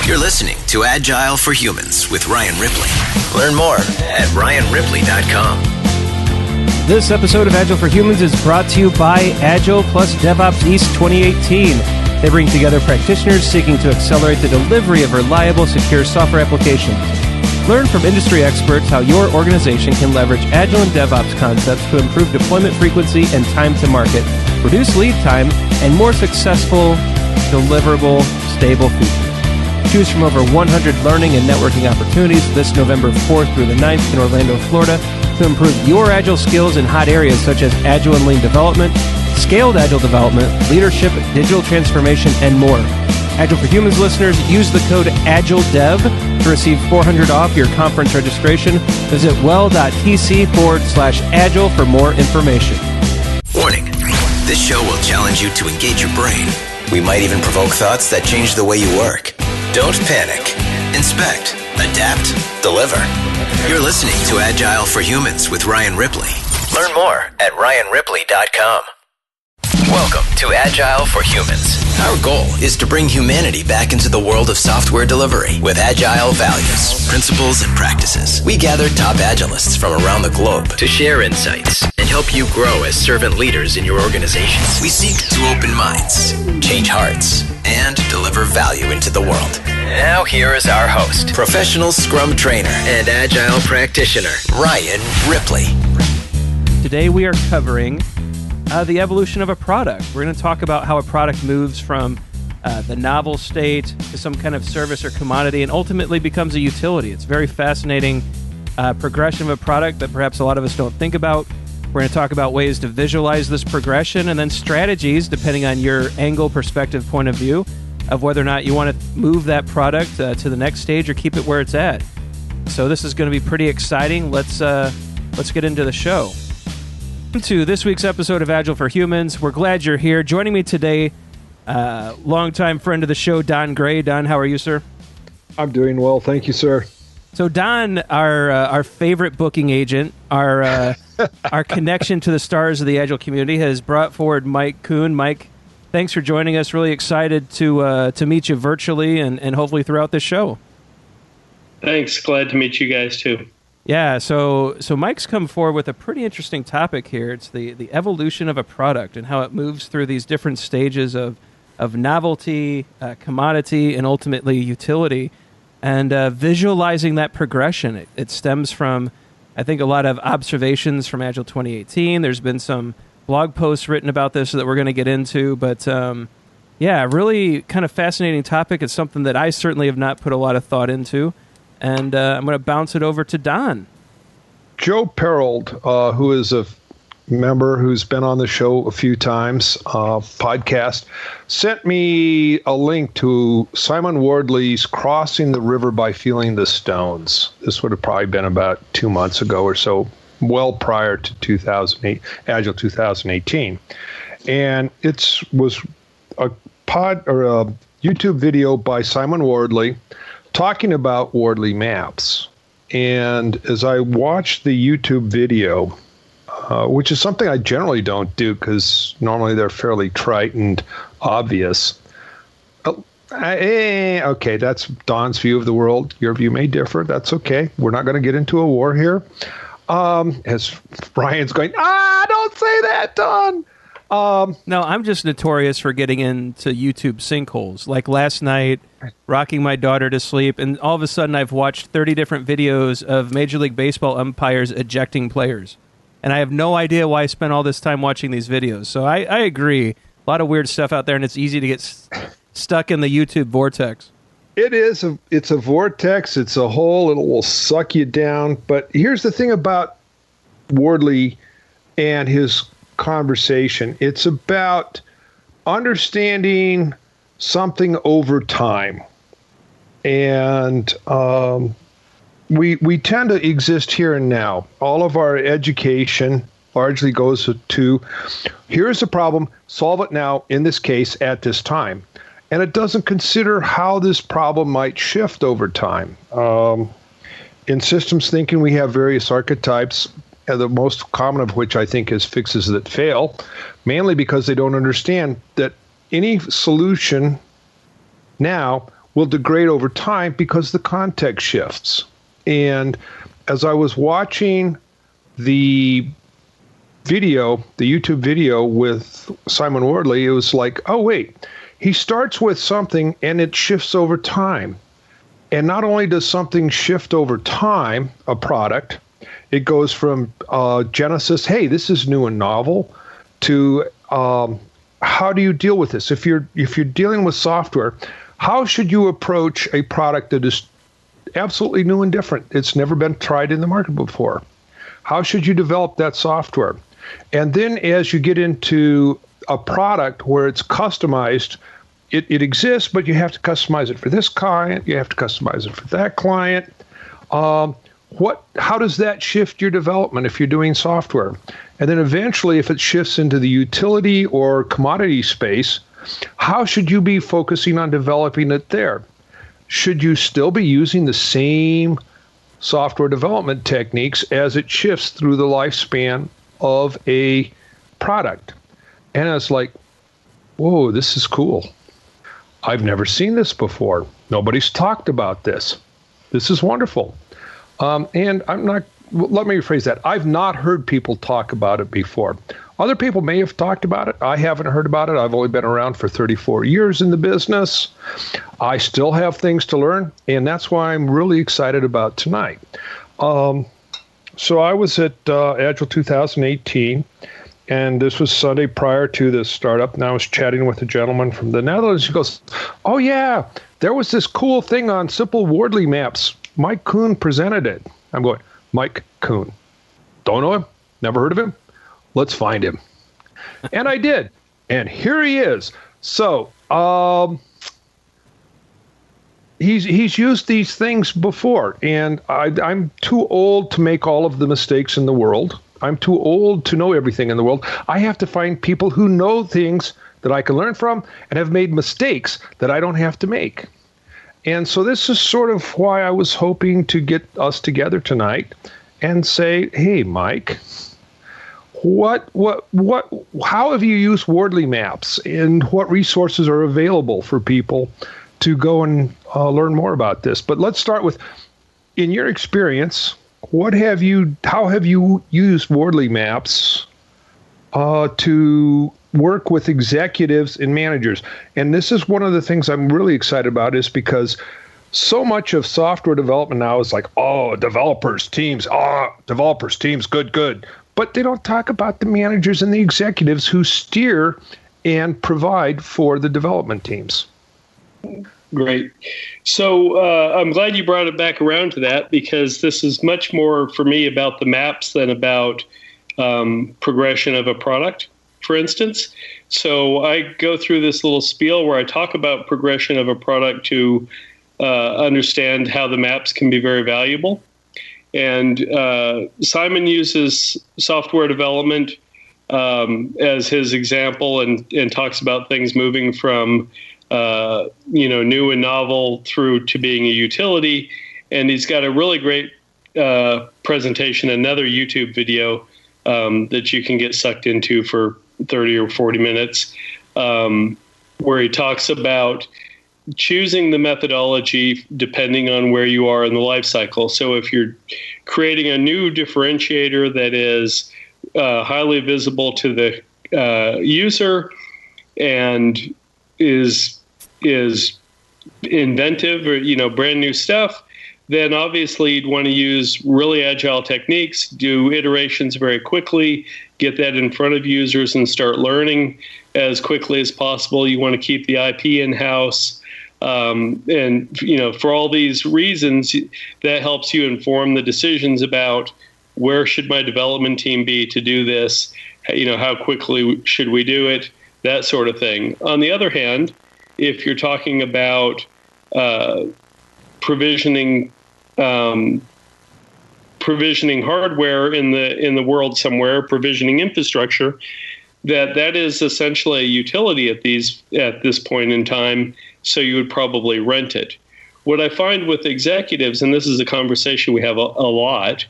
You're listening to Agile for Humans with Ryan Ripley. Learn more at ryanripley.com. This episode of Agile for Humans is brought to you by Agile plus DevOps East 2018. They bring together practitioners seeking to accelerate the delivery of reliable, secure software applications. Learn from industry experts how your organization can leverage Agile and DevOps concepts to improve deployment frequency and time to market, reduce lead time, and more successful, deliverable, stable features. Choose from over 100 learning and networking opportunities this November 4th through the 9th in Orlando, Florida, to improve your Agile skills in hot areas such as Agile and Lean development, scaled Agile development, leadership, digital transformation, and more. Agile for Humans listeners, use the code AgileDev to receive $400 off your conference registration. Visit well.tc/Agile for more information. Warning, this show will challenge you to engage your brain. We might even provoke thoughts that change the way you work. Don't panic. Inspect, adapt, deliver. You're listening to Agile for Humans with Ryan Ripley. Learn more at ryanripley.com. Welcome to Agile for Humans. Our goal is to bring humanity back into the world of software delivery with Agile values, principles, and practices. We gather top Agilists from around the globe to share insights and help you grow as servant leaders in your organizations. We seek to open minds, change hearts, and deliver value into the world. Now here is our host, Professional Scrum Trainer and Agile Practitioner, Ryan Ripley. Today we are covering the evolution of a product. We're going to talk about how a product moves from the novel state to some kind of service or commodity and ultimately becomes a utility. It's a very fascinating progression of a product that perhaps a lot of us don't think about. We're going to talk about ways to visualize this progression and then strategies, depending on your angle, perspective, point of view, of whether or not you want to move that product to the next stage or keep it where it's at. So this is going to be pretty exciting. Let's get into the show. To this week's episode of Agile for Humans. We're glad you're here. Joining me today, longtime friend of the show, Don Gray. Don, how are you, sir? I'm doing well, thank you, sir. So Don, our favorite booking agent, our connection to the stars of the Agile community, has brought forward Mike Coon. Mike, thanks for joining us. Really excited to meet you virtually and hopefully throughout this show. Thanks. Glad to meet you guys too. Yeah, so Mike's come forward with a pretty interesting topic here. It's the evolution of a product and how it moves through these different stages of novelty, commodity, and ultimately utility. And visualizing that progression, it stems from, I think, a lot of observations from Agile 2018. There's been some blog posts written about this that we're going to get into. But yeah, really kind of fascinating topic. It's something that I certainly have not put a lot of thought into. And I'm going to bounce it over to Don. Joe Perold, who is a member who's been on the show a few times, podcast, sent me a link to Simon Wardley's Crossing the River by Feeling the Stones. This would have probably been about 2 months ago or so, well prior to 2008, Agile 2018. And it was a YouTube video by Simon Wardley talking about Wardley Maps. And as I watched the YouTube video, which is something I generally don't do because normally they're fairly trite and obvious. Okay, that's Don's view of the world. Your view may differ. That's okay. We're not going to get into a war here. As Ryan's going, don't say that, Don. No, I'm just notorious for getting into YouTube sinkholes. Like last night, rocking my daughter to sleep, and all of a sudden I've watched 30 different videos of Major League Baseball umpires ejecting players. And I have no idea why I spent all this time watching these videos. So I agree. A lot of weird stuff out there, and it's easy to get stuck in the YouTube vortex. It is. It's a vortex. It's a hole. It will suck you down. But here's the thing about Wardley and his conversation. It's about understanding something over time. And we tend to exist here and now. All of our education largely goes to, here's the problem, solve it now, in this case, at this time. And it doesn't consider how this problem might shift over time. In systems thinking, we have various archetypes, the most common of which I think is fixes that fail, mainly because they don't understand that any solution now will degrade over time because the context shifts. And as I was watching the YouTube video with Simon Wardley, it was like, oh, wait, he starts with something and it shifts over time. And not only does something shift over time, a product, it goes from genesis, hey, this is new and novel, to how do you deal with this? If you're dealing with software, how should you approach a product that is absolutely new and different? It's never been tried in the market before. How should you develop that software? And then as you get into a product where it's customized, it exists, but you have to customize it for this client. You have to customize it for that client. How does that shift your development if you're doing software? And then eventually, if it shifts into the utility or commodity space, how should you be focusing on developing it there? Should you still be using the same software development techniques as it shifts through the lifespan of a product? And it's like, whoa, this is cool. I've never seen this before. Nobody's talked about this. This is wonderful. And let me rephrase that. I've not heard people talk about it before. Other people may have talked about it. I haven't heard about it. I've only been around for 34 years in the business. I still have things to learn, and that's why I'm really excited about tonight. So I was at Agile 2018, and this was Sunday prior to the startup, and I was chatting with a gentleman from the Netherlands. He goes, oh, yeah, there was this cool thing on simple Wardley Maps. Mike Coon presented it. I'm going, Mike Coon. Don't know him. Never heard of him. Let's find him. And I did. And here he is. So he's used these things before. And I'm too old to make all of the mistakes in the world. I'm too old to know everything in the world. I have to find people who know things that I can learn from and have made mistakes that I don't have to make. And so this is sort of why I was hoping to get us together tonight and say, hey, Mike, how have you used Wardley Maps, and what resources are available for people to go and learn more about this? But let's start with, in your experience, how have you used Wardley Maps to work with executives and managers? And this is one of the things I'm really excited about, is because so much of software development now is like, developers, teams, good. But they don't talk about the managers and the executives who steer and provide for the development teams. Great. So I'm glad you brought it back around to that, because this is much more for me about the maps than about progression of a product, for instance. So I go through this little spiel where I talk about progression of a product to understand how the maps can be very valuable. And Simon uses software development as his example, and talks about things moving from new and novel through to being a utility. And he's got a really great presentation, another YouTube video that you can get sucked into for 30 or 40 minutes, where he talks about choosing the methodology depending on where you are in the life cycle. So if you're creating a new differentiator that is highly visible to the user and is inventive, or brand new stuff, then obviously you'd want to use really agile techniques, do iterations very quickly, get that in front of users and start learning as quickly as possible. You want to keep the IP in-house. And for all these reasons, that helps you inform the decisions about where should my development team be to do this, how quickly should we do it, that sort of thing. On the other hand, if you're talking about provisioning hardware in the world somewhere, provisioning infrastructure, that is essentially a utility at this point in time. So you would probably rent it. What I find with executives, and this is a conversation we have a lot,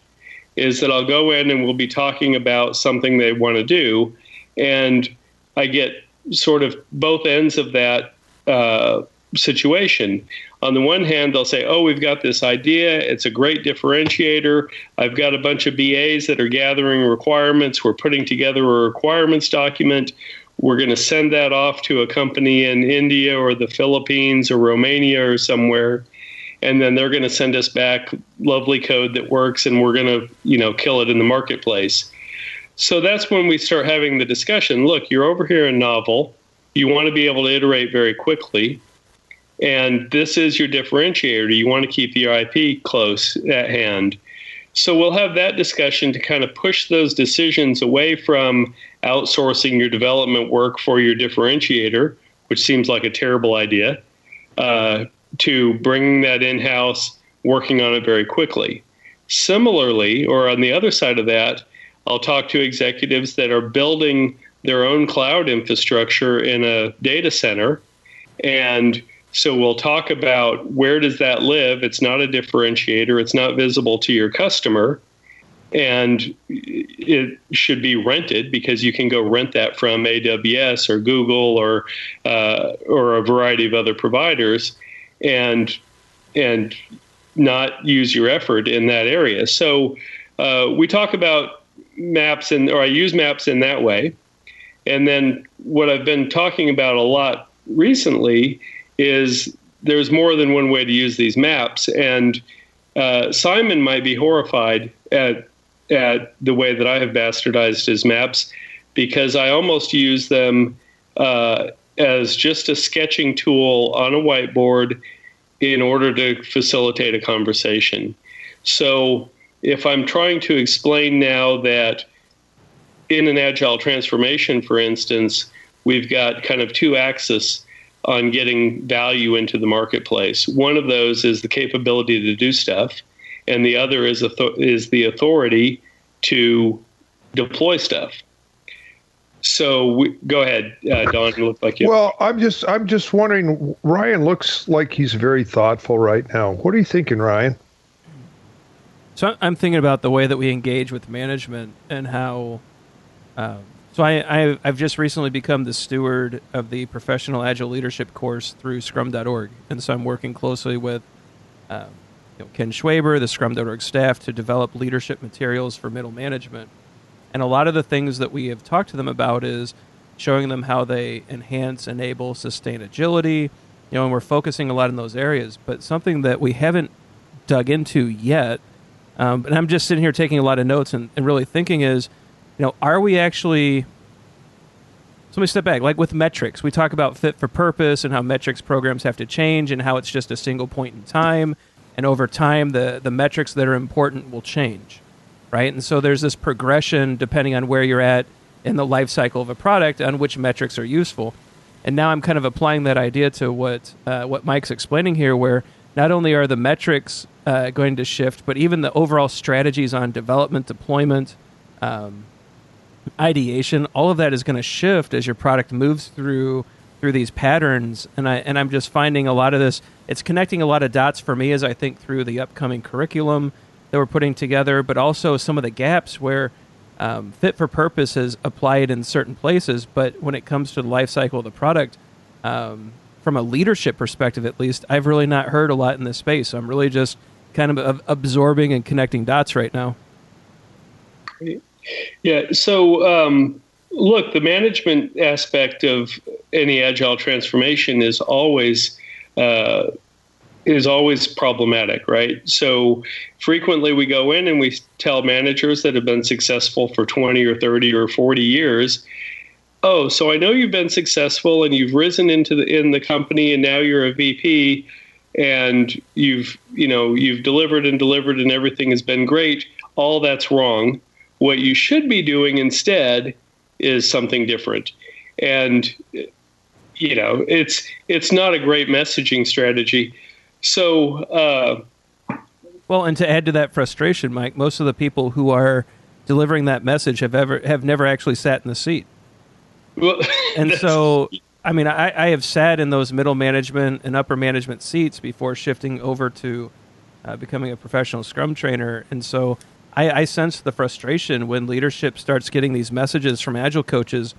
is that I'll go in and we'll be talking about something they want to do, and I get sort of both ends of that situation. on the one hand, they'll say, oh, we've got this idea. It's a great differentiator. I've got a bunch of BAs that are gathering requirements. We're putting together a requirements document. We're going to send that off to a company in India or the Philippines or Romania or somewhere. And then they're going to send us back lovely code that works, and we're going to, kill it in the marketplace. So that's when we start having the discussion. Look, you're over here in Novel. You want to be able to iterate very quickly. And this is your differentiator. You want to keep your IP close at hand. So we'll have that discussion to kind of push those decisions away from outsourcing your development work for your differentiator, which seems like a terrible idea, to bringing that in-house, working on it very quickly. Similarly, or on the other side of that, I'll talk to executives that are building their own cloud infrastructure in a data center. And so we'll talk about where does that live. It's not a differentiator. It's not visible to your customer. And it should be rented, because you can go rent that from AWS or Google or a variety of other providers, and not use your effort in that area. So we talk about maps, or I use maps in that way. And then what I've been talking about a lot recently is there's more than one way to use these maps. And Simon might be horrified at the way that I have bastardized his maps, because I almost use them as just a sketching tool on a whiteboard in order to facilitate a conversation. So if I'm trying to explain now that in an agile transformation, for instance, we've got kind of two axes on getting value into the marketplace. One of those is the capability to do stuff, and the other is the authority to deploy stuff. So go ahead, Don. You look like you. Well, I'm just wondering. Ryan looks like he's very thoughtful right now. What are you thinking, Ryan? So I'm thinking about the way that we engage with management and how. So I've just recently become the steward of the Professional Agile Leadership Course through Scrum.org, and so I'm working closely with Ken Schwaber, the Scrum.org staff, to develop leadership materials for middle management. And a lot of the things that we have talked to them about is showing them how they enhance, enable, sustain agility, and we're focusing a lot in those areas. But something that we haven't dug into yet, and I'm just sitting here taking a lot of notes and really thinking is, are we actually... So let me step back. Like with metrics, we talk about fit for purpose and how metrics programs have to change and how it's just a single point in time. And over time, the metrics that are important will change, right? And so there's this progression depending on where you're at in the life cycle of a product on which metrics are useful. And now I'm kind of applying that idea to what Mike's explaining here, where not only are the metrics going to shift, but even the overall strategies on development, deployment, ideation, all of that is going to shift as your product moves through these patterns. And I'm just finding a lot of this, it's connecting a lot of dots for me as I think through the upcoming curriculum that we're putting together, but also some of the gaps where fit for purpose is applied in certain places, but when it comes to the life cycle of the product, from a leadership perspective at least, I've really not heard a lot in this space. So I'm really just kind of absorbing and connecting dots right now. Yeah. So, look, the management aspect of any agile transformation is always problematic, right? So frequently we go in and we tell managers that have been successful for 20 or 30 or 40 years, oh, so I know you've been successful and you've risen in the company and now you're a VP and you've delivered and everything has been great. All that's wrong. What you should be doing instead is something different. And, it's not a great messaging strategy. So, well, and to add to that frustration, Mike, most of the people who are delivering that message have never actually sat in the seat. Well, and so, I mean, I have sat in those middle management and upper management seats before shifting over to becoming a professional Scrum trainer. And so I sense the frustration when leadership starts getting these messages from Agile coaches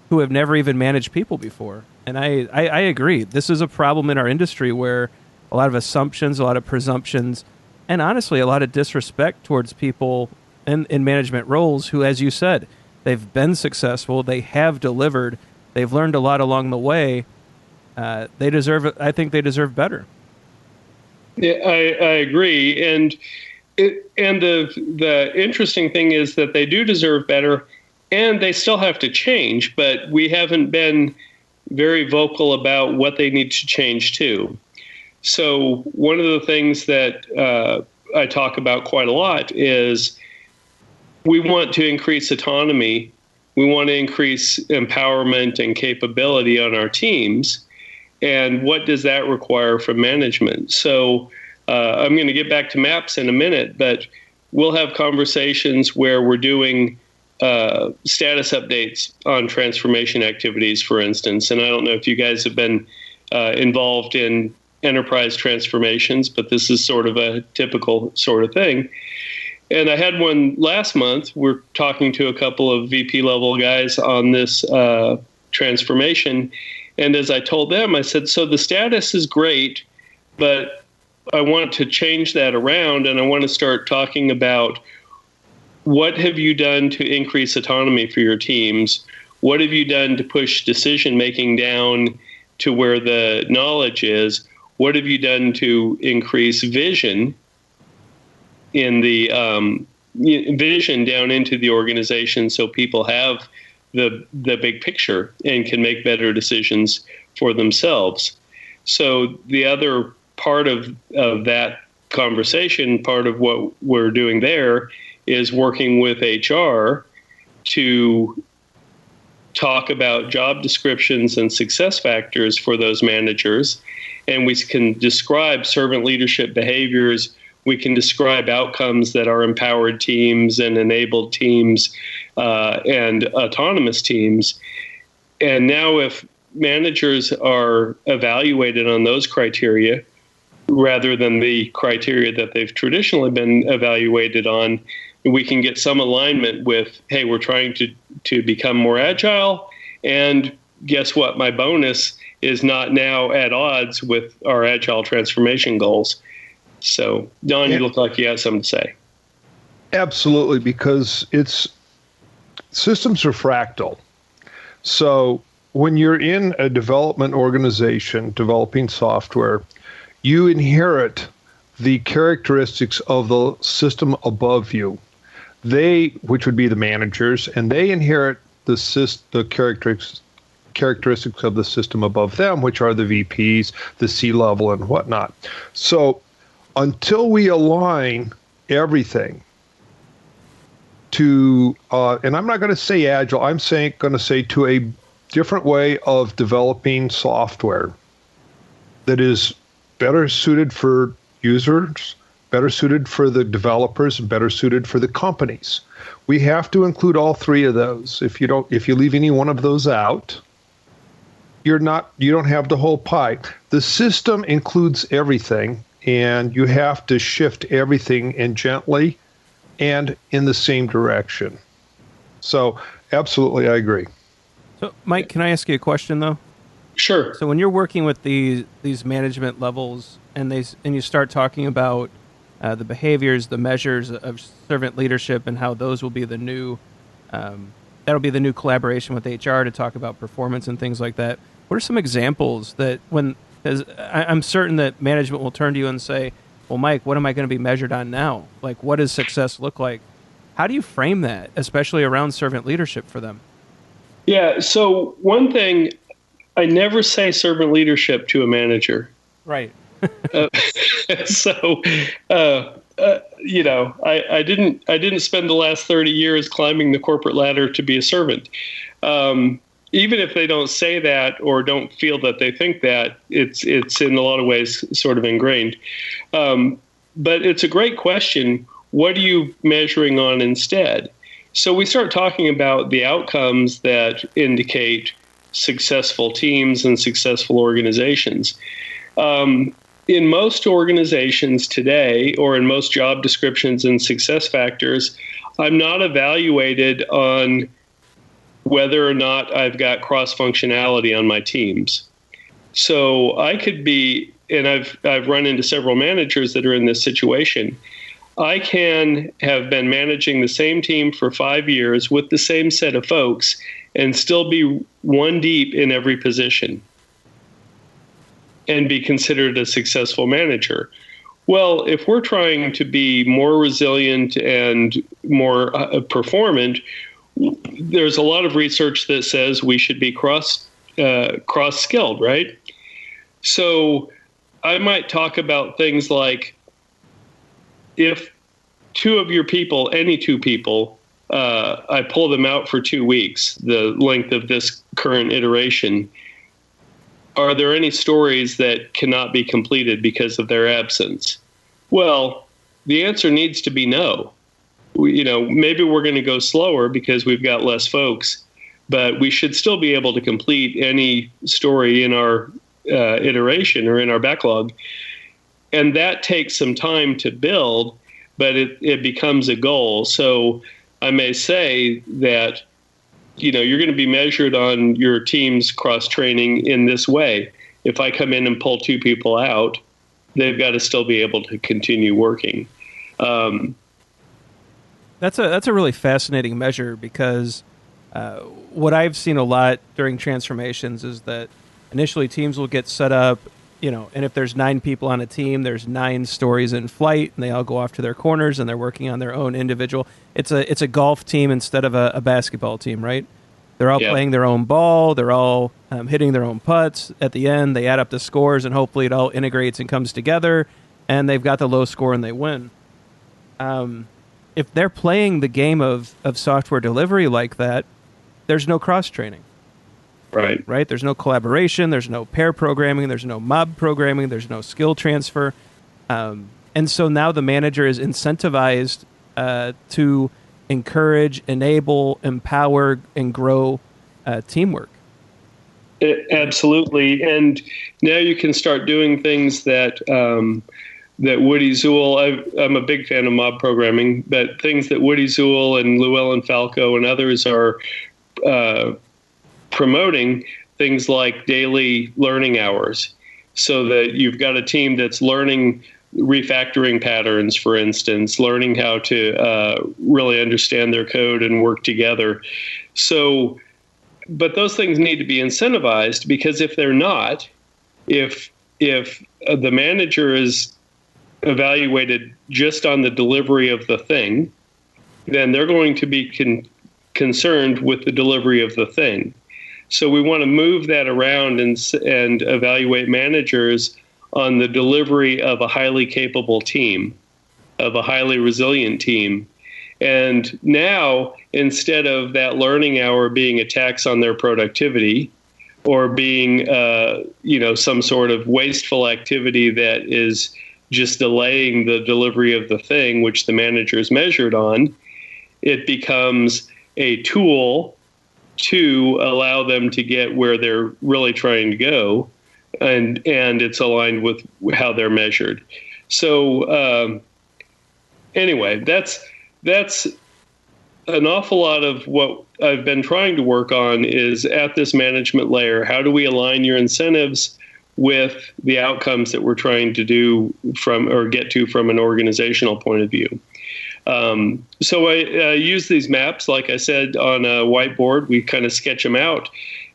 who have never even managed people before. And I agree. This is a problem in our industry where a lot of assumptions, a lot of presumptions, and honestly, a lot of disrespect towards people in management roles who, as you said, they've been successful, they have delivered, they've learned a lot along the way. I think they deserve better. Yeah, I agree. And the interesting thing is that they do deserve better, and they still have to change, but we haven't been very vocal about what they need to change to. So one of the things that I talk about quite a lot is we want to increase autonomy. We want to increase empowerment and capability on our teams. And what does that require from management? So I'm going to get back to maps in a minute, but we'll have conversations where we're doing status updates on transformation activities, for instance. And I don't know if you guys have been involved in enterprise transformations, but this is sort of a typical sort of thing. And I had one last month. We're talking to a couple of VP level guys on this transformation. And as I told them, I said, so the status is great, but I want to change that around, and I want to start talking about what have you done to increase autonomy for your teams? What have you done to push decision-making down to where the knowledge is? What have you done to increase vision in the vision down into the organization so people have the big picture and can make better decisions for themselves? So the other part of that conversation, part of what we're doing there, is working with HR to talk about job descriptions and success factors for those managers. And we can describe servant leadership behaviors. We can describe outcomes that are empowered teams and enabled teams and autonomous teams. And now if managers are evaluated on those criteria, rather than the criteria that they've traditionally been evaluated on, we can get some alignment with, hey, we're trying to become more agile, and guess what? My bonus is not now at odds with our agile transformation goals. So, Don, you look like you have something to say. Absolutely, because systems are fractal. So when you're in a development organization developing software, you inherit the characteristics of the system above you. Which would be the managers, and they inherit the characteristics of the system above them, which are the VPs, the C-level, and whatnot. So until we align everything to, and I'm not going to say agile, I'm going to say to a different way of developing software that is better suited for users, better suited for the developers, and better suited for the companies. We have to include all three of those. If you leave any one of those out, you don't have the whole pie. The system includes everything, and you have to shift everything in gently and in the same direction. So absolutely, I agree. So Mike, can I ask you a question though? Sure. So when you're working with these management levels and you start talking about the behaviors, the measures of servant leadership, and how those will be the new, that'll be the new collaboration with HR to talk about performance and things like that. What are some examples that because I'm certain that management will turn to you and say, well, Mike, what am I going to be measured on now? Like, what does success look like? How do you frame that, especially around servant leadership for them? Yeah. So one thing, I never say servant leadership to a manager. Right. So, I didn't spend the last 30 years climbing the corporate ladder to be a servant. Even if they don't say that or don't feel that they think that, it's in a lot of ways sort of ingrained. But it's a great question. What are you measuring on instead? So we start talking about the outcomes that indicate successful teams and successful organizations. In most organizations today, or in most job descriptions and success factors, I'm not evaluated on whether or not I've got cross-functionality on my teams. So I could be and I've run into several managers that are in this situation. I can have been managing the same team for 5 years with the same set of folks and still be one deep in every position and be considered a successful manager. Well, if we're trying to be more resilient and more performant, there's a lot of research that says we should be cross-skilled, right? So I might talk about things like, if two of your people, any two people, I pull them out for 2 weeks, the length of this current iteration, are there any stories that cannot be completed because of their absence? Well, the answer needs to be no. Maybe we're going to go slower because we've got less folks, but we should still be able to complete any story in our iteration or in our backlog. And that takes some time to build, but it becomes a goal. So I may say that, you're going to be measured on your team's cross-training in this way. If I come in and pull 2 people out, they've got to still be able to continue working. That's a really fascinating measure, because what I've seen a lot during transformations is that initially teams will get set up, and if there's 9 people on a team, there's 9 stories in flight, and they all go off to their corners and they're working on their own individual. It's a golf team instead of a basketball team, right? They're all playing their own ball. They're all hitting their own putts. At the end, they add up the scores, and hopefully it all integrates and comes together, and they've got the low score and they win. If they're playing the game of software delivery like that, there's no cross-training. Right? There's no collaboration. There's no pair programming. There's no mob programming. There's no skill transfer. And so now the manager is incentivized to encourage, enable, empower, and grow teamwork. Absolutely. And now you can start doing things that Woody Zuhl, I'm a big fan of mob programming, but things that Woody Zuhl and Llewellyn Falco and others are promoting, things like daily learning hours, so that you've got a team that's learning refactoring patterns, for instance, learning how to really understand their code and work together. So, but those things need to be incentivized, because if they're not, if the manager is evaluated just on the delivery of the thing, then they're going to be concerned with the delivery of the thing. So we want to move that around and evaluate managers on the delivery of a highly capable team, of a highly resilient team. And now, instead of that learning hour being a tax on their productivity, or being some sort of wasteful activity that is just delaying the delivery of the thing, which the manager is measured on, it becomes a tool to allow them to get where they're really trying to go, and it's aligned with how they're measured. So anyway, that's an awful lot of what I've been trying to work on, is at this management layer. How do we align your incentives with the outcomes that we're trying to do get to from an organizational point of view? So I use these maps, like I said, on a whiteboard. We kind of sketch them out,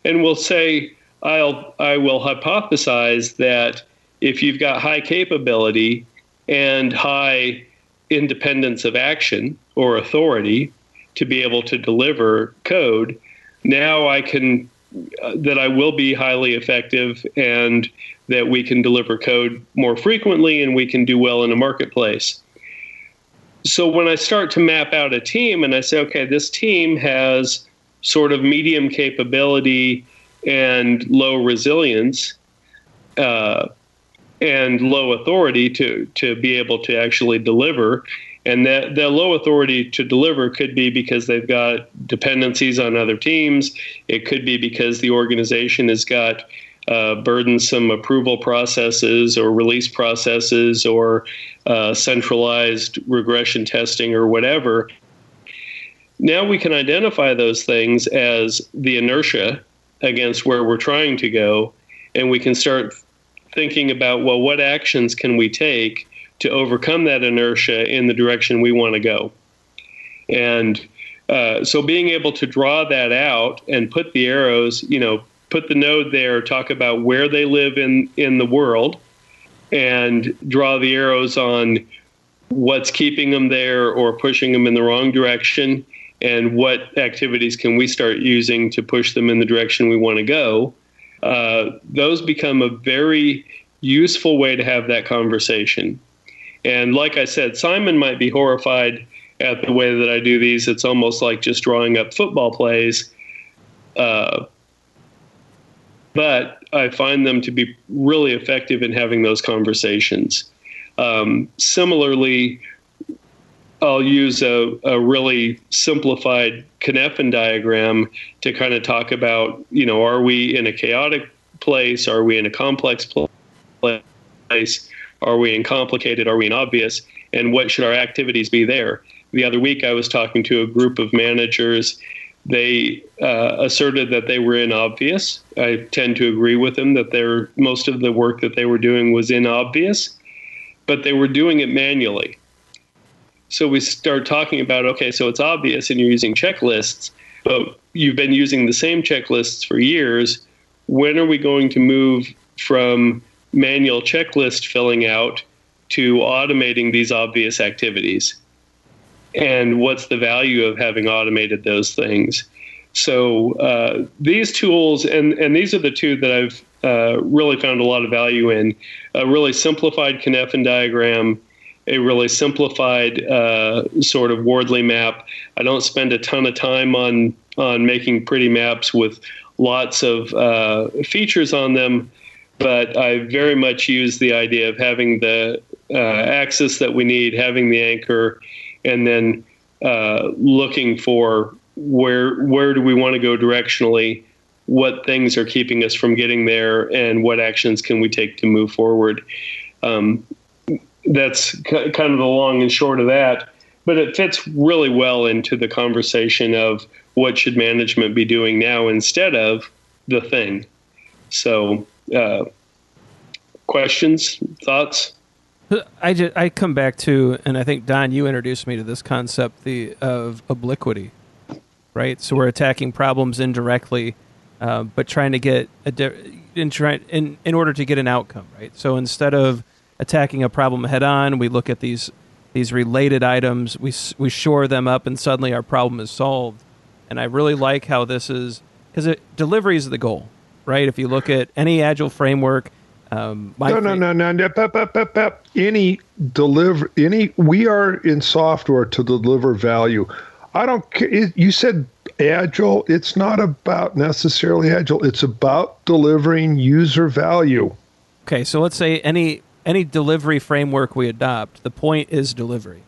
and we'll say, I will hypothesize that if you've got high capability and high independence of action or authority to be able to deliver code, now I will be highly effective, and that we can deliver code more frequently, and we can do well in a marketplace. So when I start to map out a team and I say, okay, this team has sort of medium capability and low resilience and low authority to be able to actually deliver. And that the low authority to deliver could be because they've got dependencies on other teams. It could be because the organization has got burdensome approval processes or release processes or centralized regression testing or whatever. Now we can identify those things as the inertia against where we're trying to go, and we can start thinking about, well, what actions can we take to overcome that inertia in the direction we want to go? And so being able to draw that out and put the arrows, put the node there, talk about where they live in the world, and draw the arrows on what's keeping them there or pushing them in the wrong direction, and what activities can we start using to push them in the direction we want to go. Those become a very useful way to have that conversation. And like I said, Simon might be horrified at the way that I do these. It's almost like just drawing up football plays. But I find them to be really effective in having those conversations. Similarly, I'll use a really simplified Cynefin diagram to kind of talk about, are we in a chaotic place? Are we in a complex place? Are we in complicated? Are we in obvious? And what should our activities be there? The other week, I was talking to a group of managers. They asserted that they were in obvious. I tend to agree with them that most of the work that they were doing was in obvious, but they were doing it manually. So we start talking about, okay, so it's obvious and you're using checklists, but you've been using the same checklists for years. When are we going to move from manual checklist filling out to automating these obvious activities? And what's the value of having automated those things? So these tools, and these are the two that I've really found a lot of value in: a really simplified Cynefin diagram, a really simplified sort of Wardley map. I don't spend a ton of time on making pretty maps with lots of features on them, but I very much use the idea of having the axis that we need, having the anchor, and then looking for where do we want to go directionally, what things are keeping us from getting there, and what actions can we take to move forward. That's kind of the long and short of that, but it fits really well into the conversation of what should management be doing now instead of the thing. So questions, thoughts? I come back to, and I think, Don, you introduced me to this concept of obliquity, right? So we're attacking problems indirectly, but trying to get in order to get an outcome, right? So instead of attacking a problem head on, we look at these related items, we shore them up, and suddenly our problem is solved. And I really like how this is, because delivery is the goal, right? If you look at any Agile framework, we are in software to deliver value. I don't care. You said Agile. It's not about necessarily Agile. It's about delivering user value. Okay, so let's say any delivery framework we adopt, the point is delivery,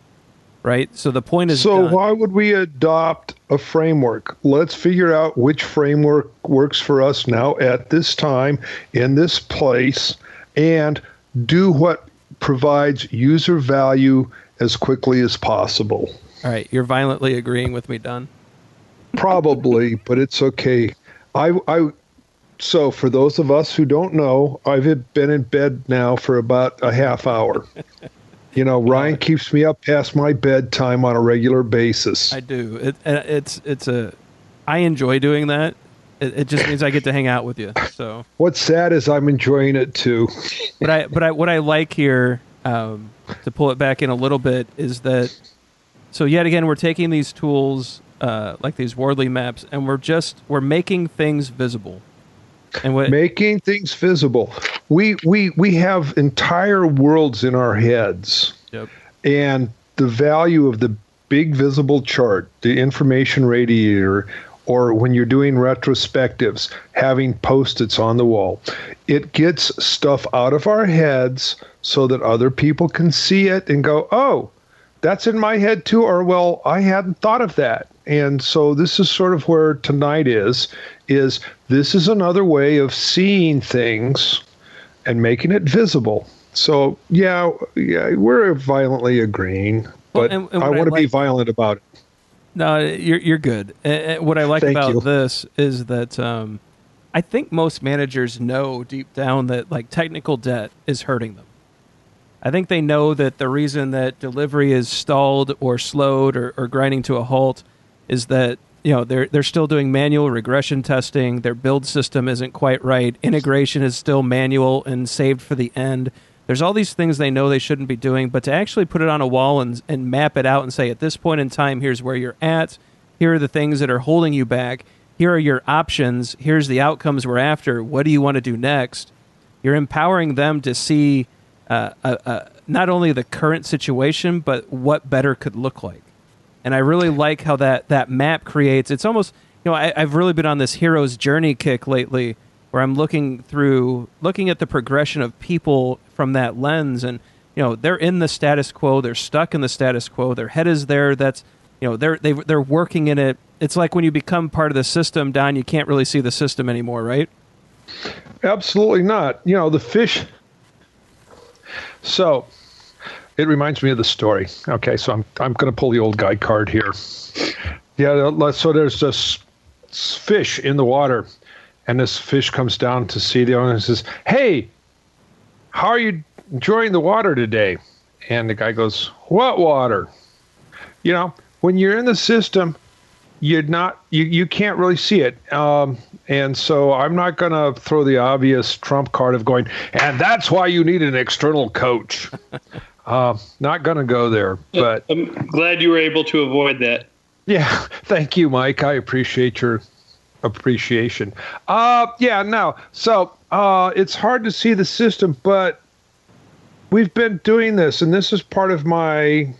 right? So the point is So done. Why would we adopt a framework? Let's figure out which framework works for us now at this time, in this place, and do what provides user value as quickly as possible. All right, you're violently agreeing with me, Don. Probably, but it's okay. So for those of us who don't know, I've been in bed now for about a half hour. Ryan keeps me up past my bedtime on a regular basis. I do. I enjoy doing that. It just means I get to hang out with you. So what's sad is I'm enjoying it too. But what I like here, to pull it back in a little bit, is that, so yet again, we're taking these tools like these Wardley maps, and we're making things visible. And making things visible. We have entire worlds in our heads. Yep. And the value of the big visible chart, the information radiator, or when you're doing retrospectives, having Post-its on the wall, it gets stuff out of our heads so that other people can see it and go, oh, that's in my head too, or, well, I hadn't thought of that. And so this is sort of where tonight is this is another way of seeing things and making it visible. So, yeah, we're violently agreeing, but I want to be violent about it. No, you're good. What I like about this is that I think most managers know deep down that like technical debt is hurting them. I think they know that the reason that delivery is stalled or slowed or grinding to a halt is that, you know, they're still doing manual regression testing. Their build system isn't quite right. Integration is still manual and saved for the end. There's all these things they know they shouldn't be doing, but to actually put it on a wall and map it out and say, at this point in time, here's where you're at. Here are the things that are holding you back. Here are your options. Here's the outcomes we're after. What do you want to do next? You're empowering them to see not only the current situation, but what better could look like. And I really like how that map creates. It's almost, you know, I've really been on this hero's journey kick lately, where I'm looking at the progression of people from that lens, and you know, they're in the status quo, they're stuck in the status quo, their head is there. That's, you know, they're working in it. It's like when you become part of the system, Don, you can't really see the system anymore, right? Absolutely not. You know, the fish. So it reminds me of the story. Okay, so I'm going to pull the old guy card here. Yeah, so there's this fish in the water, and this fish comes down to see the owner and says, "Hey, how are you enjoying the water today?" And the guy goes, "What water?" You know, when you're in the system, you can't really see it. And so I'm not going to throw the obvious trump card of going, and that's why you need an external coach. Not going to go there. But I'm glad you were able to avoid that. Yeah, thank you, Mike. I appreciate your appreciation. So it's hard to see the system, but we've been doing this, and this is part of my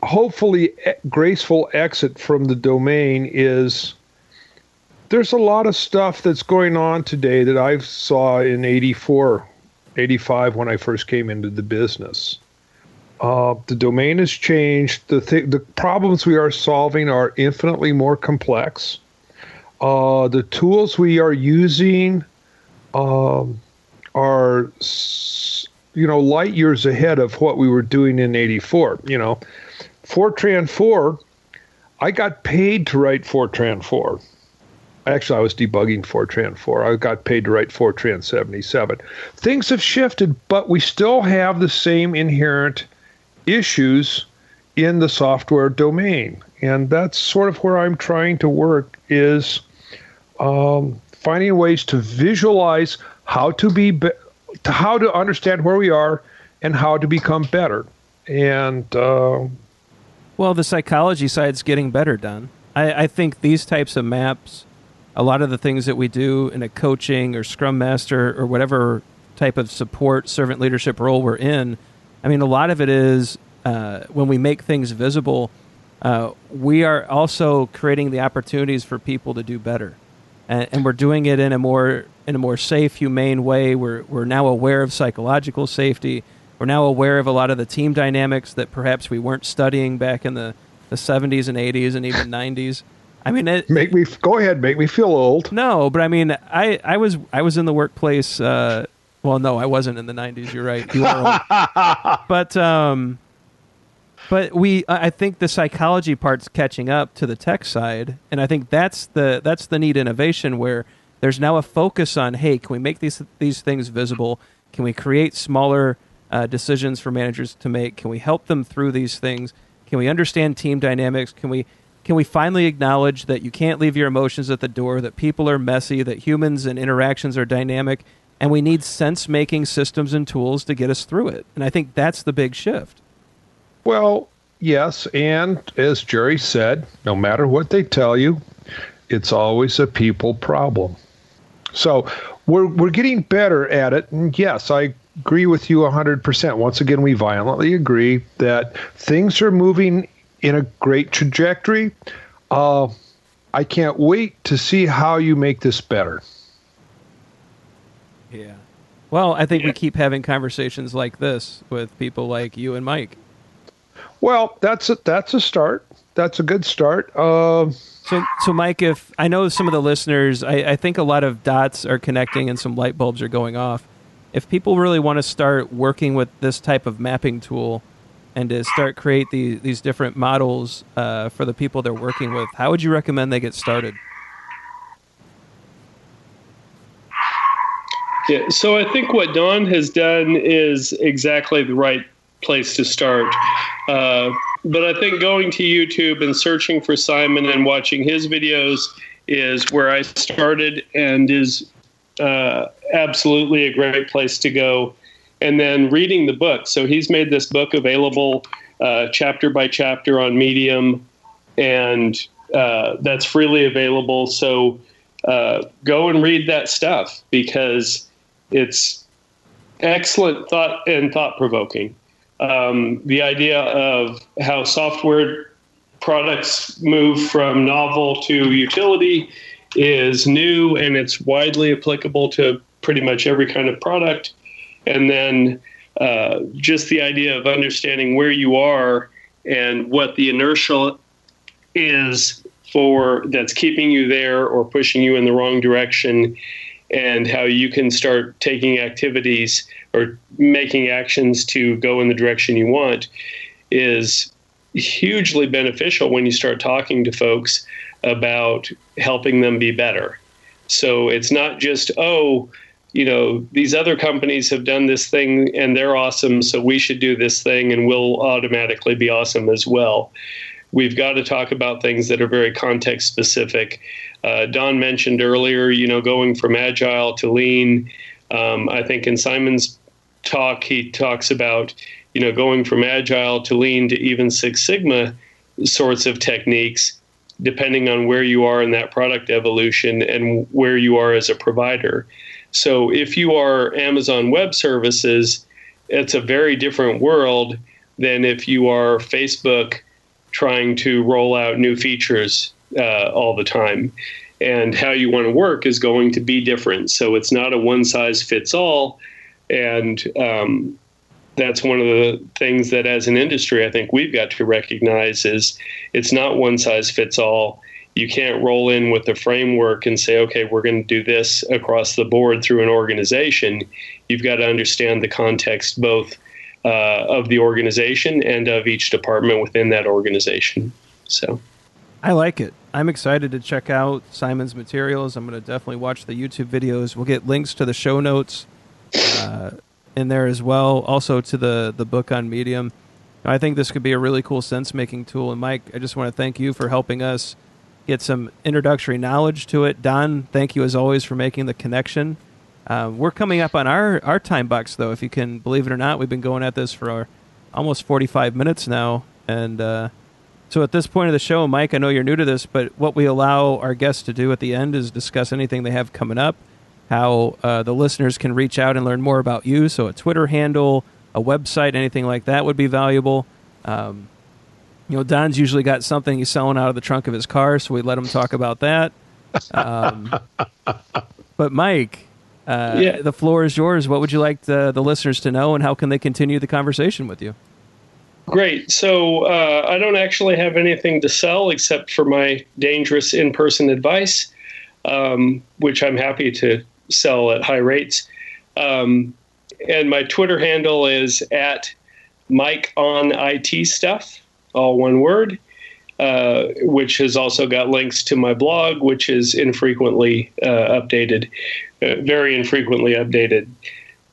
hopefully graceful exit from the domain. Is there's a lot of stuff that's going on today that I saw in 84, 85 when I first came into the business. The domain has changed. The problems we are solving are infinitely more complex. The tools we are using are, light years ahead of what we were doing in 84. You know, Fortran 4, I got paid to write Fortran 4. Actually, I was debugging Fortran 4. I got paid to write Fortran 77. Things have shifted, but we still have the same inherent issues in the software domain. And that's sort of where I'm trying to work, is finding ways to visualize how to how to understand where we are and how to become better. And well, the psychology side's getting better, Don. I think these types of maps, a lot of the things that we do in a coaching or Scrum Master or whatever type of support servant leadership role we're in, I mean, a lot of it is when we make things visible, we are also creating the opportunities for people to do better, and we're doing it in a more safe, humane way. We're now aware of psychological safety. We're now aware of a lot of the team dynamics that perhaps we weren't studying back in the 70s and 80s and even 90s. I mean, go ahead, make me feel old. No, but I mean, I was in the workplace. Well, no, I wasn't in the 90s. You're right. You are old. But I think the psychology part's catching up to the tech side, and I think that's the neat innovation, where there's now a focus on, hey, can we make these things visible? Can we create smaller decisions for managers to make? Can we help them through these things? Can we understand team dynamics? Can we finally acknowledge that you can't leave your emotions at the door, that people are messy, that humans and interactions are dynamic, and we need sense-making systems and tools to get us through it? And I think that's the big shift. Well, yes, and as Jerry said, no matter what they tell you, it's always a people problem. So we're getting better at it, and yes, I agree with you 100%. Once again, we violently agree that things are moving in a great trajectory. I can't wait to see how you make this better. Yeah. Well, I think we keep having conversations like this with people like you and Mike. Well, that's a start. That's a good start. So Mike, if I know some of the listeners, I think a lot of dots are connecting and some light bulbs are going off. If people really want to start working with this type of mapping tool and to start create these different models for the people they're working with, how would you recommend they get started? Yeah, so I think what Don has done is exactly the right place to start. But I think going to YouTube and searching for Simon and watching his videos is where I started and is absolutely a great place to go. And then reading the book. So he's made this book available chapter by chapter on Medium, and that's freely available. So go and read that stuff because it's excellent thought and thought-provoking. The idea of how software products move from novel to utility is new, and it's widely applicable to pretty much every kind of product. And then just the idea of understanding where you are and what the inertia is for that's keeping you there or pushing you in the wrong direction, and how you can start taking activities or making actions to go in the direction you want is hugely beneficial when you start talking to folks about helping them be better. So it's not just, these other companies have done this thing and they're awesome, so we should do this thing and we'll automatically be awesome as well. We've got to talk about things that are very context specific. Don mentioned earlier, going from Agile to Lean. I think in Simon's talk, he talks about, going from Agile to Lean to even Six Sigma sorts of techniques, depending on where you are in that product evolution and where you are as a provider. So if you are Amazon Web Services, it's a very different world than if you are Facebook trying to roll out new features all the time. And how you want to work is going to be different. So it's not a one-size-fits-all. And that's one of the things that as an industry, I think we've got to recognize is it's not one-size-fits-all. You can't roll in with a framework and say, okay, we're going to do this across the board through an organization. You've got to understand the context both of the organization and of each department within that organization. So I like it. I'm excited to check out Simon's materials. I'm going to definitely watch the YouTube videos. We'll get links to the show notes in there as well, also to the book on Medium. I think this could be a really cool sense-making tool. And Mike, I just want to thank you for helping us get some introductory knowledge to it. Don, thank you as always for making the connection. We're coming up on our time box, though, if you can believe it or not. We've been going at this for almost 45 minutes now. And so at this point of the show, Mike, I know you're new to this, but what we allow our guests to do at the end is discuss anything they have coming up, how the listeners can reach out and learn more about you. So a Twitter handle, a website, anything like that would be valuable. Don's usually got something he's selling out of the trunk of his car, so we let him talk about that. But Mike... the floor is yours. What would you like the listeners to know, and how can they continue the conversation with you? Great. So I don't actually have anything to sell except for my dangerous in-person advice, which I'm happy to sell at high rates. And my Twitter handle is at MikeOnITStuff, all one word, which has also got links to my blog, which is infrequently updated. Very infrequently updated.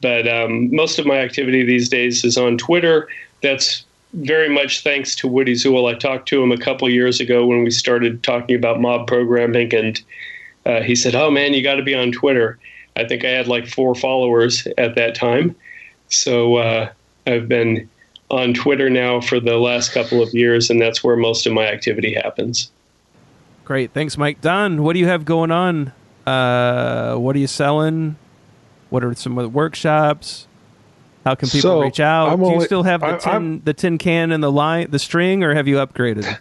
But most of my activity these days is on Twitter. That's very much thanks to Woody Zuhl. I talked to him a couple years ago when we started talking about mob programming, and he said, oh, man, you got to be on Twitter. I think I had like 4 followers at that time. So I've been on Twitter now for the last couple of years, and that's where most of my activity happens. Great. Thanks, Mike. Don, what do you have going on? What are you selling? What are some of the workshops? How can people reach out? Do you still have the tin can and the string, or have you upgraded?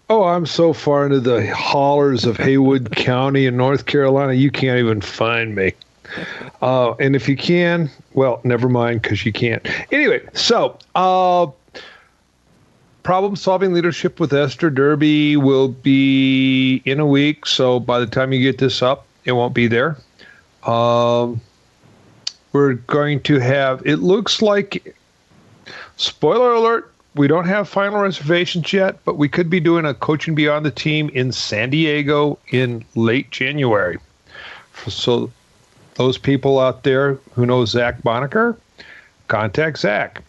Oh, I'm so far into the hollers of Haywood County in North Carolina, you can't even find me. And if you can, well, never mind, because you can't. Anyway, so Problem-Solving Leadership with Esther Derby will be in a week, so by the time you get this up, it won't be there. We're going to have, it looks like, spoiler alert, we don't have final reservations yet, but we could be doing a Coaching Beyond the Team in San Diego in late January. So those people out there who know Zach Bonacker, contact Zach.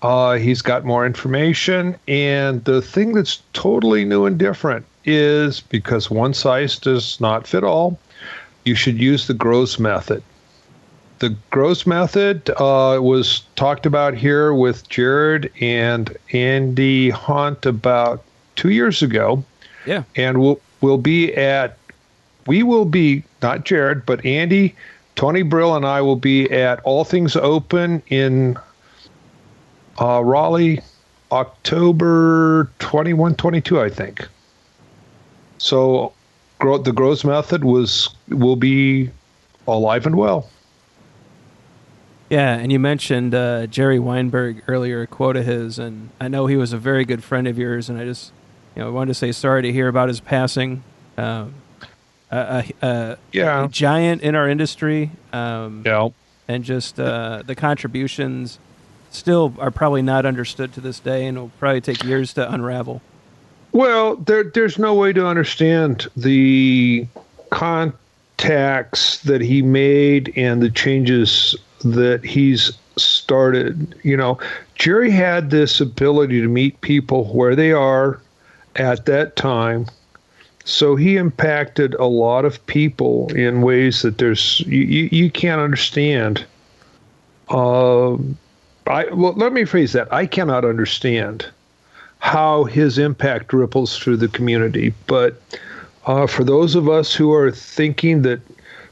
He's got more information. And the thing that's totally new and different is, because one size does not fit all, you should use the GROWS method. The GROWS method was talked about here with Jared and Andy Hunt about 2 years ago. Yeah. And we will be, not Jared, but Andy, Tony Brill, and I will be at All Things Open in Raleigh, October 21, 22, I think. So the GROWS method will be alive and well. Yeah, and you mentioned Jerry Weinberg earlier, a quote of his, and I know he was a very good friend of yours, and I just wanted to say sorry to hear about his passing. A giant in our industry, and just the contributions still are probably not understood to this day, and will probably take years to unravel. Well, there's no way to understand the contacts that he made and the changes that he's started. Jerry had this ability to meet people where they are at that time. So he impacted a lot of people in ways that you can't understand. Let me phrase that. I cannot understand how his impact ripples through the community. But for those of us who are thinking that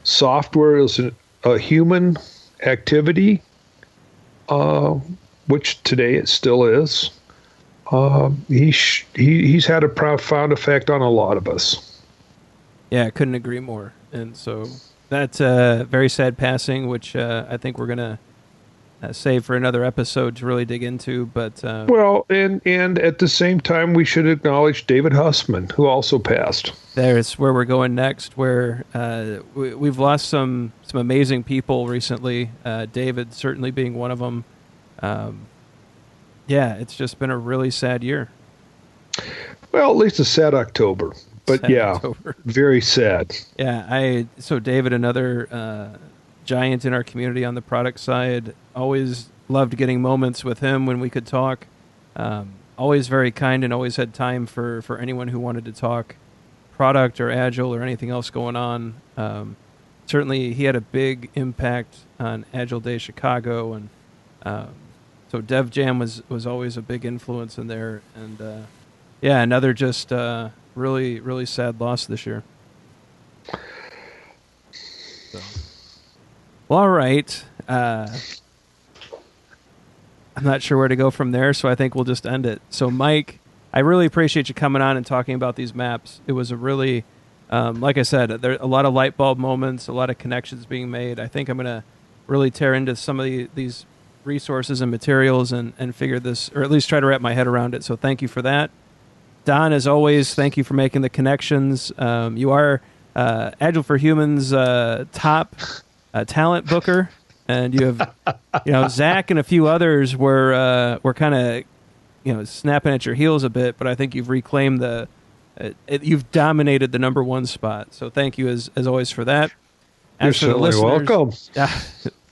software is a human activity, which today it still is, he's had a profound effect on a lot of us. Yeah, I couldn't agree more. And so that's a very sad passing, which I think we're going to save for another episode to really dig into. But and at the same time, we should acknowledge David Hussman, who also passed. There's where we're going next, where we've lost some amazing people recently, David certainly being one of them. It's just been a really sad year. Well, at least a sad October. But October. Very sad. Yeah, so David, another giant in our community on the product side, always loved getting moments with him when we could talk. Always very kind and always had time for anyone who wanted to talk product or Agile or anything else going on. Certainly he had a big impact on Agile Day Chicago, and so Dev Jam was always a big influence in there. And another just really, really sad loss this year. So. Well, all right. I'm not sure where to go from there, so I think we'll just end it. So, Mike, I really appreciate you coming on and talking about these maps. It was a really, like I said, there are a lot of light bulb moments, a lot of connections being made. I think I'm going to really tear into some of these resources and materials and figure this, or at least try to wrap my head around it. So thank you for that. Don, as always, thank you for making the connections. You are Agile for Humans top talent booker, and you have Zach and a few others were kind of snapping at your heels a bit, but I think you've reclaimed you've dominated the number one spot. So thank you as always for that. You're certainly welcome.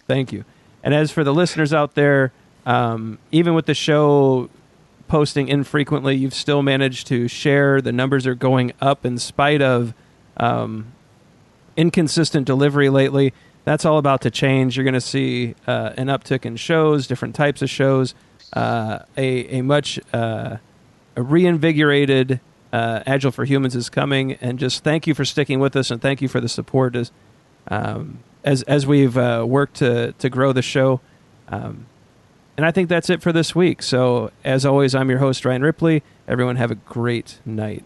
Thank you. And as for the listeners out there, even with the show posting infrequently, you've still managed to share. The numbers are going up in spite of inconsistent delivery lately. That's all about to change. You're going to see an uptick in shows, different types of shows, a much reinvigorated Agile for Humans is coming. And just thank you for sticking with us, and thank you for the support as we've worked to grow the show. And I think that's it for this week. So, as always, I'm your host, Ryan Ripley. Everyone have a great night.